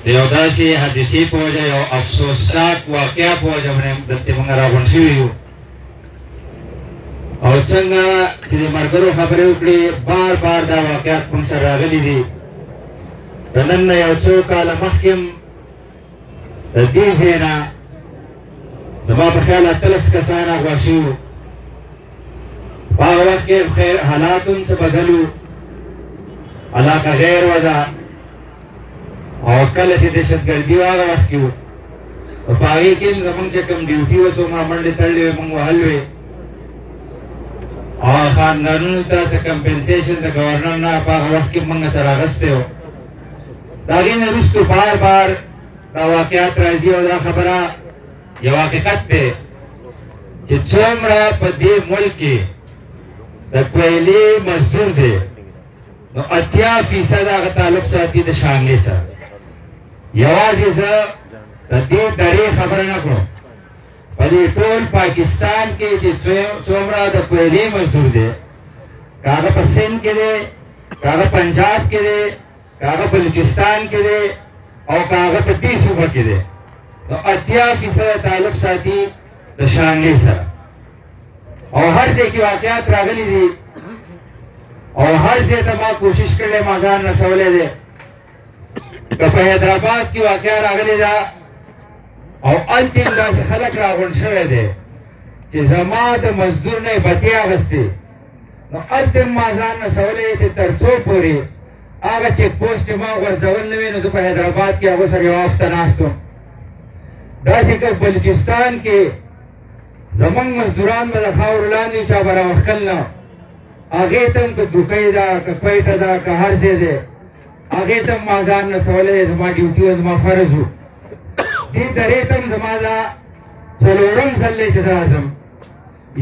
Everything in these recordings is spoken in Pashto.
د یو داسې حادثې په وجه یو افسوسناک واقعه په وجه باندې دلته موږ راغونډ شوي یو او څنګه چې د ملګرو خبرې وکړې بار بار دا واقعات موږ سره راغلي دي د نن نه یو څو کاله مخکې د دې ځای نه زما په خیال 13 کسان اغوا شوي وو په هغه وخت کې خیر حالات هم څه بدل وو علاقه غیر وه او کله چې دهشتګردي وه هغه وخت کې وو په هغې کې هم زمونږ چې کوم ډیوټي وه څومره منډې تړلې وې مونږ وهل وې او خاندانونو ته څه کمپنسیشن د ګورنر نه په هغه وخت کې مونږ سره اخیستی و د هغې نه وروستو بار بار دا واقعات راځي او دا خبره یو حقیقت دی چې څومره په دې ملک کې د کویلې مزدور دی نو 80% هغه تعلق ساتي د شانګلې سره یوازې زه د دې درې خبره نه کړم په دې ټول پاکستان کې چې څومره د کویلې مزدور دی که هغه په سند کې دی که هغه پنجاب کې دی که هغه بلوچستان کې دی او که هغه په دې صوبه کې دی نو 80% تعلق ساتي د شانګلې سره او هر ځای کې واقعات راغلي دي او هر ځای ته ما کوشش کړی ما ځان رسولی دی که په حیدرآباد کې واقعه راغلې ده او هلته هم داسې خلک راغونډ شوی دی چې زما د مزدور نه یې بتې اخیستې نو هلته هم ما ځان رسولی دی تر څو پورې هغه چیک پوسټ چې ما غورځول نه وي نو زه په حیدرآباد کې هغو سره یو هفته ناست وم داسې که بلوچستان کې زمونږ مزدوران به د خاورو لاندې چا به راوښکل نه هغې ته هم که دوکۍ ده که پیټه ده که هر ځای دی هغې ته هم ما ځان رسولی دی زما ډیوټي و زما فرض و دې درې ته هم زما دا څلورم ځل دی چې زه راځم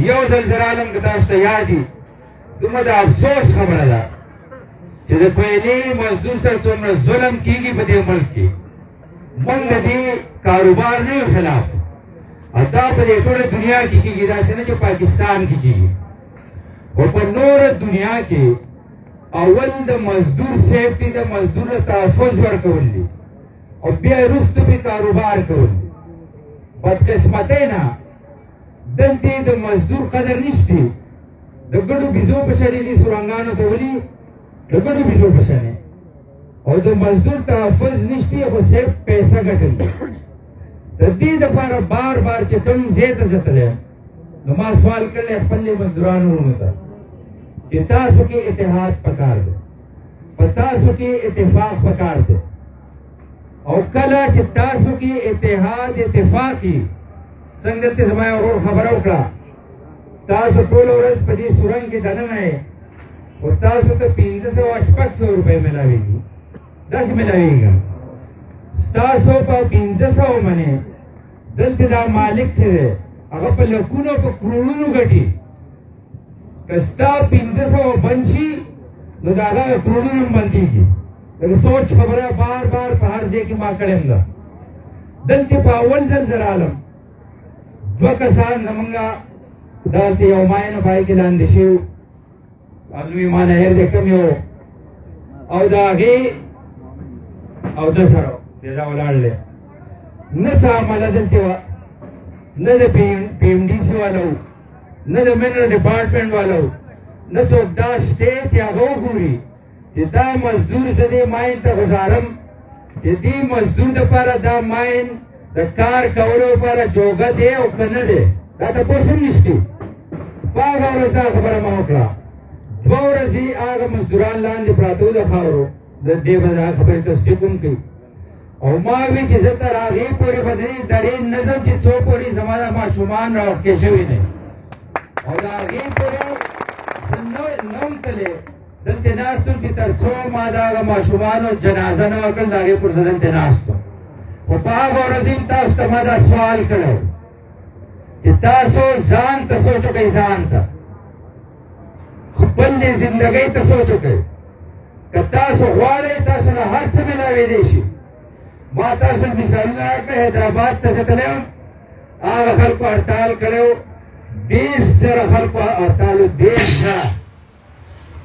یو ځل زه رالم که تاسو ته یاد وي دومره د افسوس خبره ده چې د کویلې مزدور سره څومره ظلم کېږي په دې ملک کې موږ د دې کاروبار نه یو خلاف او دا په دې ټوله دنیا کې کېږي داسې نه چې پاکستان کې کېږي خو په نوره دنیا کې اول د مزدور سیفټي د مزدور تحفظ ورکول دي او بیا وروسته پې کاروبار کول دي بدقسمتۍ نه دلته د مزدور قدر نشته د ګډو بیزو په شان دي سورنګانو ته ولي د ګډو بیزو په شان او د مزدور تحفظ نشته خو صرف پیسه ګټل دي د دې دپاره بار بار چې کوم ځای ته زه تللی نو ما سوال کړی خپل مزدورانو وروڼو ته چې تاسو کې اتحاد پکار دی په تاسو کې اتفاق پکار دی او کله چې تاسو کې اتحاد اتفاق وي څنګه دلته زما یو ورور خبره وکړه تاسو ټوله ورځ په دې سورنګ کې دننه یې خو تاسو ته 500 روپۍ میلاوېږي داسې میلاوېږي ستاسو په 500 منې دلته دا مالک چې دی هغه په لکونو په کروڑونو ګټي که ستا 500 بند شي نو د هغه کروڑونو هم بندېږي لکه سوچ خبره بار بار په هر ځای کې ما کړې ده دلته په اول ځل زه رالم 2 کسان زمونږ دلته یو ماین پای کې لاندې شوي لوی مانهر دی کوم یو او د هغې او ده سره دا ولاړ دی نه څه عمله دلته وه نه د پی ایم ډي سي والا و نه د منرل ډپارټمنټ والا و نه څوک دا شته چې هغه وګوري چې دا مزدور زه دې ماین ته ګزارم چې دې مزدور دپاره دا ماین د کار کولو لپاره جوګه دی او که نه دی دا تپوس هم نشته په هغه ورځ دا خبره ما وکړه 2 ورځې هغه مزدوران لاندې پراته وو د خاورو د دې به دا خبرې تصدیق هم کوي او ما وی چې زه تر هغې پورې به د دې درې نظم چې څو پورې زما د ماشومان راوښکې شوي دی او د هغې پورې زه نه وم تللی دلته ناست وم چې تر څو ما د هغه ماشومانو جنازه نه وکړل د هغې پورې زه دلته ناست وم خو په هغه ورځ هم تاسو ته ما دا سوال کړی چې تاسو ځان ته سوچ وکئ ځان ته خپل دې زندګۍ ته سوچ وکئ که تاسو غواړئ تاسو نه هر څه میلاوېدی شي ما تاسو مثالونه راکړه حیدرآباد ته زه تللی وم هغه خلکو هړتال کړی و 20,000 خلکو هړتال و 10,000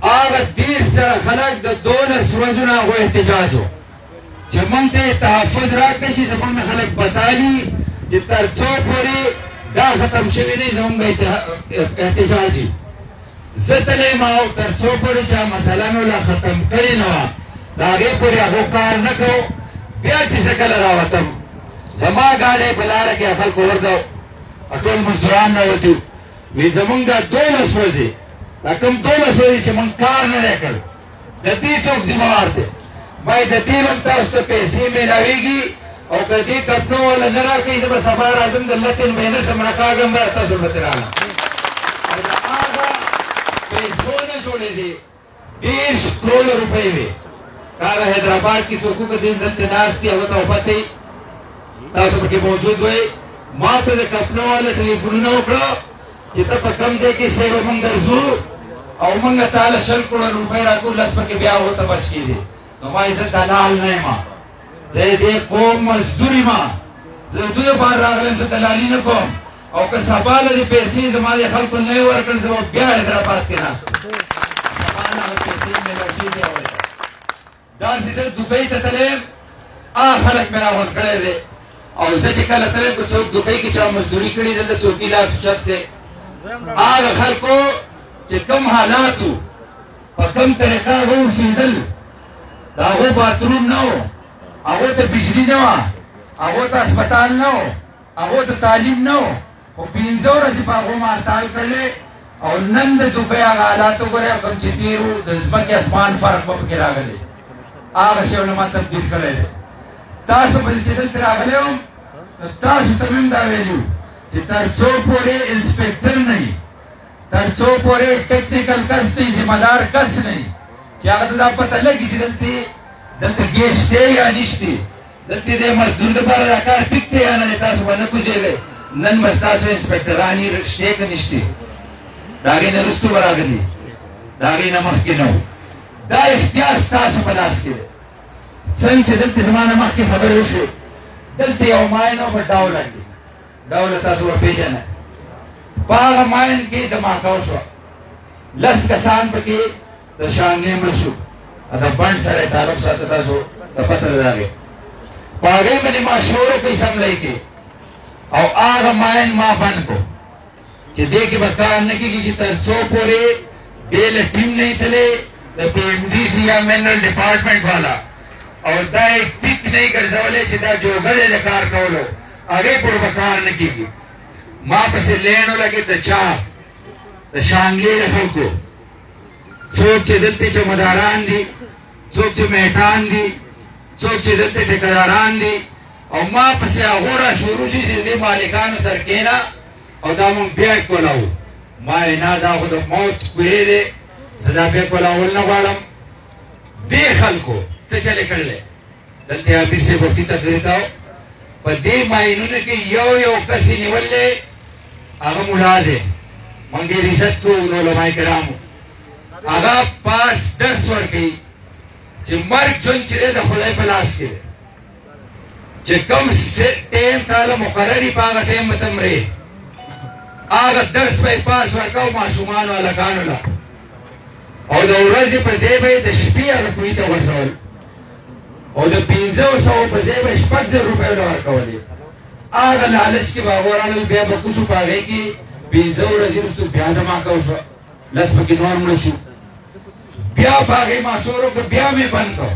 هغه 10,000 خلک د 12 ورځو نه هغو احتجاج و چې موږ ته تحفظ راکړی شي زموږ نه خلک بتالي چې تر څو پورې دا ختم شوی دی زموږ احتجاجي زه تللی ما او تر څو پورې چې مسله مې لا ختم کړې نه وه د هغې پورې هغو کار نه کوو بیا چې زه کله راوتم زما ګاډی په لاره کې خلکو ورته ټول مزدوران راوتي وي زمونږ دا 12 ورځې دا کوم 12 ورځې چې موږ کار نه دی کړی د دې څوک ذمهوار دی باید د دې هم تاسو ته پیسې میلاویږي او که دې کپنو والا نه راکوي زه به سبا راځم د لتن مهینه سمره کاږم به تاسو ورته رالم او د هغه پیسو نه جوړېدې 30 کروڑ روپۍ وې هغه حیدرآباد کې څوک که دې دلته ناست دي هغه ته وپتې تاسو پکې موجود وئ ما ته د کپنو والا ټلیفونونه وکړه چې ته په کوم ځای کې صاحب موږ درځو او موږ تاله 10 کروڑ روپۍ راکړو لس پکې بیا ورته بچ کېدې نو ما زه دلال نه یم زه دې قوم مزدور یم زه دوی لپاره راغلم زه دلالي نه کوم او که سبا له دې پیسې زما د خلکو نه ورکړل زه به بیا حیدرآباد کې ناست سبا نه به پیسې میلاو شي بیا ورته داسې زه دوبۍ ته تلم خلک مې راغونډ کړی دی او زه چې کله تلم که څوک دوبۍ کې چا مزدوري کړې دلته څوکي لاس اوچت دی هغه خلکو چې کوم حالات وو په کوم طریقه هغه اوسېدل د هغو باتروم نه و هغو ته بجلي نه وه هغو ته اسپتال نه و هغو ته تعلیم نه و خو 15 ورځې په هغو مارتال کړلې او نن د دوبۍ هغه حالات وګورئ کوم چې تېر وو د ځمکې اسمان فرق به پکې راغلی هغه شیونه ما تبدیل کړی دی تاسو پسې چې دلته راغلی وم نو تاسو ته مې هم دا ویلي وو چې تر څو پورې انسپکټر نه وي تر څو پورې ټیکنیکل کس نه وي ذمه دار کس نه وي چې هغه ته دا پته لګي چې دلته ګیس شته یا نشته دلته د مزدور دپاره دا کار ټیک دی یا نه دی تاسو به نه کوزېږئ نن به ستاسو انسپکټران یې شته که نشته د هغې نه وروستو به راغلي د هغې نه مخکې نه و دا اختیار ستاسو په لاس کې دی څنګه چې دلته زما نه مخکې خبرې وشوې دلته یو ماین و په ډاولن کې ډوله تاسو به پېژنئ په هغه ماین کې دماکه وشوه 10 کسان پکې د شانګلې مړه شو د بند سره یې تعلق ساته تاسو ته پته ده د هغې په هغې باندې ما شعور وکړئ سملۍ کې او هغه ماین ما بند کړو چې دې کې به کار نه کېږي چې تر څو پورې دې له ټیم نه یې تللی د پی ایم ډي سي یا منرل ډپارټمنټ والا او دا یې ټیک نه یې ګرځولی چې دا جوګه دی د کار کولو هغې پورې به کار نه کېږي ما پسې لین ولګېد د چا د شانګلې د خلکو څوک چې دلته چمداران دي څوک چې میټان دي څوک چې دلته ټیکراران دي او ما پسې هغو را شروع شي چې د دې مالکانو سر کېنه او دا مونږ بیک کولاو ما یې نه دا خو د موت کوهی دی زه دا بیک کولاول نه غواړم دې خلکو څه چلې کړلی دلته امیر صاحب وختي تقریر کاو په دې ماینونو کې یو یو کس یې نیولی هغه ملا دی مونږ ډېر عزت کوو د علما کرامو هغه پاس درس ورکوي چې مرګ ژوند چې دی د خدای په لاس کې دی چې کوم ټیم تاله مقرر وي په هغه ټیم به ته مرې هغه درس به یې پاس ورکوو ماشومانو هلکانو له او د ورځې په ځای به یې د شپې هغه کوهي ته غورځول او د 500 په ځای به یې 6,000 روپۍ له ورکولې هغه لالچ کې به هغو راغلل بیا به کوشو په هغې کې 15 ورځې وروستو بیا دماکه وشوه لس پکې نور مړه شو بیا په هغې ما شور وکړ بیا مې بند کړ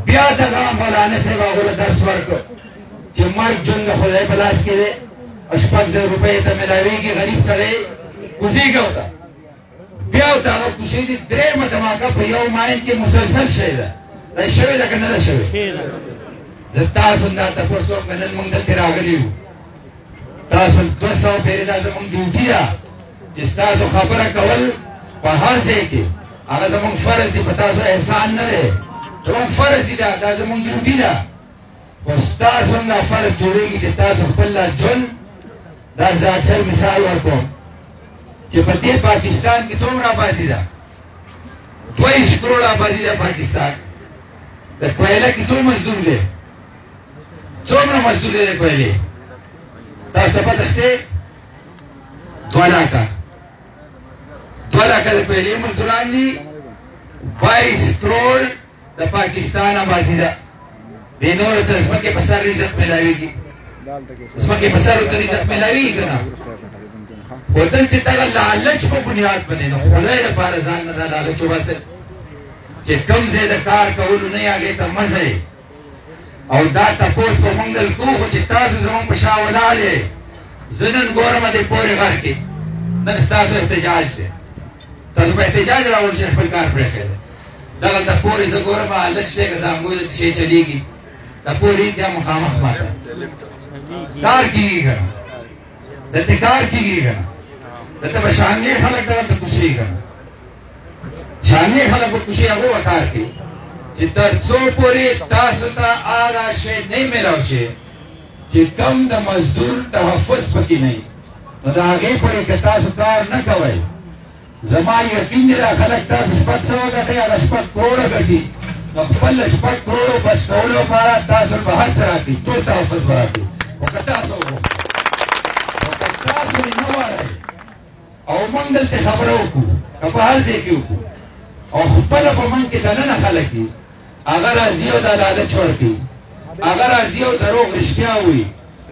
بیا دغه مولانا صاحب هغو له درس ورکړ چې مرګ ژوند د خدای په لاس کې دی 6,000 روپۍ ته میلاوېږي غریب سړی کوزېږي ورته بیا ورته هغه کوشۍ دي درېیمه دماکه په یو ماین کې مسلسل شی ده دا شوې ده که نه ده شوې زه تاسو نه تپوس کوم که نن مونږ دلتې راغلي یو تاسو 200 پېرې دا زمونږ ډیوټي ده چې ستاسو خبره کول په هر ځای کې هغه زمونږ فرض دي په تاسو احسان نه دی زمونږ فرض دي دا زمونږ ډیوټي ده خو ستاسو هم دا فرض جوړېږي چې تاسو خپل لا ژوند دا زه اکثر مثال ورکوم چې په دې پاکستان کې څومره آبادي ده 22 کروڑ آبادي ده پاکستان د کویله کې څو مزدور دی څومره مزدور دی د کویلې تاسو ته پته شته 2 لاکه د کویلې مزدوران دي 22 کروڑ د پاکستان آبادي ده دې نورو ته ځمکې په سر عزت میلاوېږي، ځمکې په سر ورته عزت میلاوېږي که نه؟ خو دلته دغه لالچ په بنیاد باندې د خدای لپاره ځان نه دا لالچ وباسئ چې کوم ځای د کار کولو نه یې هغې ته مزه یې. او دا تپوس په مونږ دل کوو خو چې تاسو زمونږ په شا ولاړ یې. زه نن ګورم دې پورې غر کې نن ستاسو احتجاج دی، تاسو په احتجاج راوړ چې خپل کار پرېښی دی. دغلته پورې زه ګورم هلچ دی که زانګو دلته شی چلېږي دا پورې بیا مخامخ ماته کار کېږي که نه؟ دلته کار کېږي که نه؟ دلته به شانګلې خلک دغلته کوشي که نه؟ شانګلې خلک به کوشي هغو به کار کوي چې تر څو پورې تاسو ته هغه شی نه میلاو شي چې کم د مزدور تحفظ پکې نه وي، نو د هغې پورې که تاسو کار نه کوئ، زما یقین دی دا خلک تاسو 600 ګټئ، هغه 6 کروړه ګټي، نو خپل 6 کروړو بچ کولو لپاره تاسو به هر څه راکړي، ټول تحفظ به راکړي. خو که تاسو وغواړئ او که تاسو یې نه غواړئ او موږ دلته خبره وکړو که په هر ځای کې وکړو او خپله په موږ کې دننه خلک دي هغه راځي او دا لالچ ورکوي، هغه راځي او دروغ رښتیا وایي،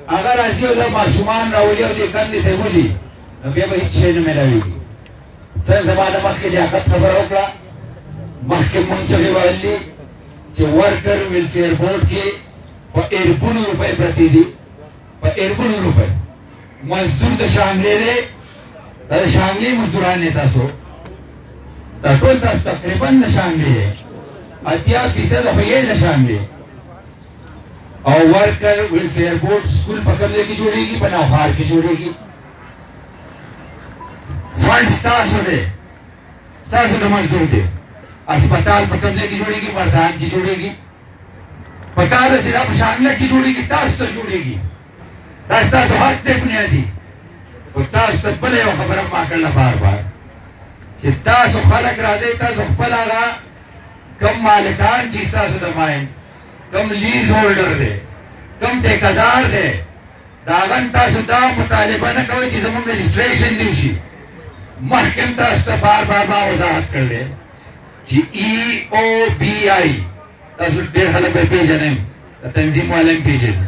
هغه راځي او دا ماشومان راولي او دې کندې ته ولي، نو بیا به هېڅ شی نه میلاوېږي. څه زما د مخکې لیاقت خبره وکړه، مخکې مونږ چغې وهلې چې ورکر ویلفیر بورډ کې په اربونو روپۍ پرتې دي، په اربونو روپۍ. مزدور د شانګلې دی، دا د شانګلې مزدوران دی، تاسو دا ټول تاسو تقریبا د شانګلې دی، 80% خو یې د شانګلې. او ورکر ویلفیر بورډ سکول په کوم ځای کې جوړېږي؟ په نوښار کې جوړېږي. فنډ ستاسو دی، ستاسو د مزدور دی. اسپتال په کوم ځای کې جوړېږي؟ مردان کې جوړېږي. پکار ده چې دا په شانګله کې جوړېږي، تاسو ته جوړېږي، دا ستاسو حق دی بنیادي. خو تاسو ته بله یو خبره ما کړله بار بار چې تاسو خلک راځئ، تاسو خپل هغه کم مالکان چې ستاسو د ماین کم لیز هولډر دی، کم ټیکهدار دی، د هغه تاسو دا مطالبه نه کوئ چې زموږ رجسټریشن دې وشي. مخکې هم تاسو ته بار بار ما وضاحت کړلی چې EOBI تاسو ډېر خلک به پېژنئ، د تنظیم والا هم پېژني.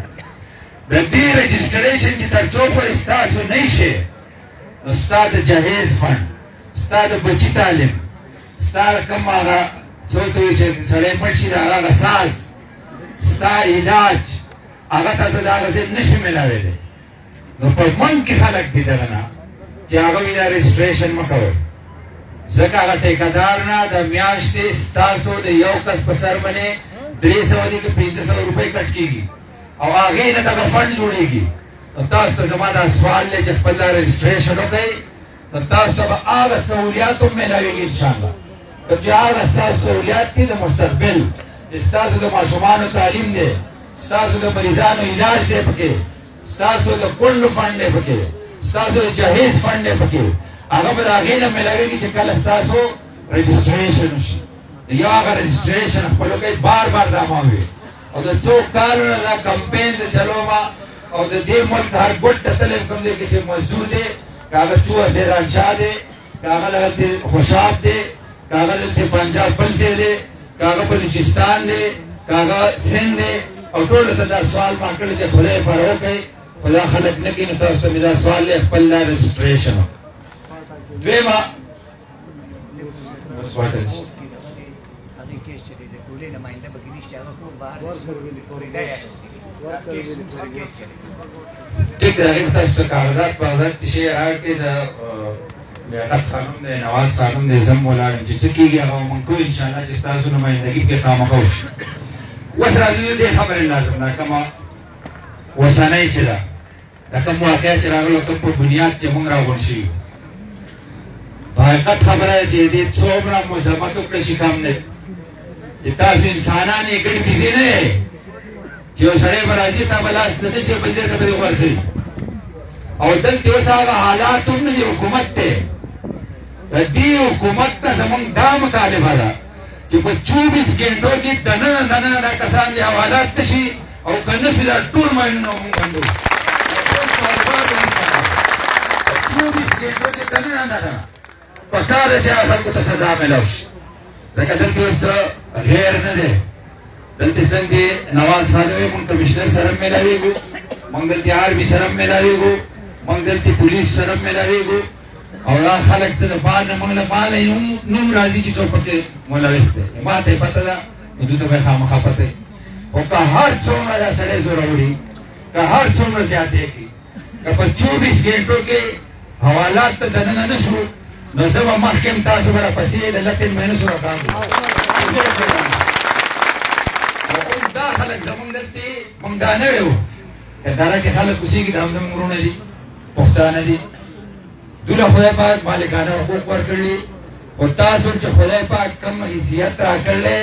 د دې رجسټریشن چې تر څو پورې ستاسو نه شي، نو ستا د جهیز فنډ، ستا د بچي تعلیم، ستا کوم هغه څه ته وایي چې سړی مړ شي د هغه ساز، ستا علاج، هغه ته ته د هغه ځای نه شي میلاویلی. نو په منځ کې خلک دي دغه نه چې هغه وایي دا رجسټریشن مه کوئ، ځکه هغه ټیکهدار نه د میاشتې ستاسو د یو کس په سر باندې 300 دي که 500 روپۍ کټ کېږي او هغې نه دغه فنډ جوړېږي. نو تاسو ته زما دا سوال دی چې خپل دا رجسټریشن وکړئ، نو تاسو ته به هغه سهولیات هم میلاوېږي انشاءالله. چې هغه ستاسو سهولیات دي د مستقبل، چې ستاسو د ماشومانو تعلیم دی، ستاسو د مریضانو علاج دی پکې، ستاسو د کونډو فنډ دی پکې، ستاسو د جهیز فنډ دی پکې، هغه به د هغې نه میلاوېږي چې کله ستاسو رجسټریشن وشي. یو هغه رجسټریشن خپل وکړئ، بار بار دا ما وویل. او د څو کالونو دا کمپین زه چلومه او د دې ملک هر ګوټ ته تللی کوم دی کې چې مزدور دی، که هغه چوه سیرانشاه دی، که هغه دلته خوشاب دی، که هغه دلته پنجاب بل ځای دی، که هغه بلوچستان دی، که هغه سند دی، او ټولو ته دا سوال ما کړی چې خدای لپاره وکړئ. خو دا خلک نه کوي، نو تاسو ته مې دا سوال دی خپل دا رجسټریشن وکړئ. دویمه ټیک ده، هغې به تاسو ته کاغذات څه شی راکړي، د لیاقت خانم دی، نواز خانم دی، زه هم ولاړ یم چې څه کېږي هغه به مونږ کوو انشاءالله چې ستاسو نمایندګي پکې خامخا وشي. اوس راځو دې خبرې لازم دا کومه اوسنۍ چې ده، دا کوم واقعه چې راغلو کوم په بنیاد چې مونږ راغونډ شوي، په حقیقت خبره ده چې دې څومره مذمت وکړی شي کم دی، چې تاسو انسانان یې ګډ بیزې نه یې چې یو سړی به راځي تا به لاس ته نه شي بل ځای ته به دې غورځوي. او دلته اوس هغه حالات هم نه دي، حکومت دی. د دې حکومت نه زمونږ دا مطالبه ده چې په 24 ګنټو کې دننه دا کسان دې حوالات ته شي، او که نه شي دا ټول ماینونه مونږ بندو. 24 ګنټو کې دننه پکار ده چې هغه خلکو ته سزا میلاو شي، ځکه دلته اوس څه غیر نه دی. دلته څنګه نواز خان وي مونږ کمشنر سره ملاويګو مونږ دلته آرمي سره ملاويګو مونږ دلته پولیس سره ملاويګو او دا خلک څه د بار نه مونږ له باندې نوم راځي چې څوک پکې ملوث دی ما ته پته ده نو ته به خامخا پته او که هر څومره دا سړی زور وړي که هر څومره زیاتې کړي که په 24 ګنټو کې حوالات ته دننه نه شو نو زه به مخکې هم تاسو به راپسې د لتن مهینو سره کار کوم او اوس دا خلک زمونږ دلته مونږ دا نه ویو کندهار کې خلک اوسېږي دا هم زموږ وروڼه دي پښتانه دي دوی له خدای پاک مالکانه حقوق ورکړي او تاسو چې خدای پاک کم حیثیت راکړلی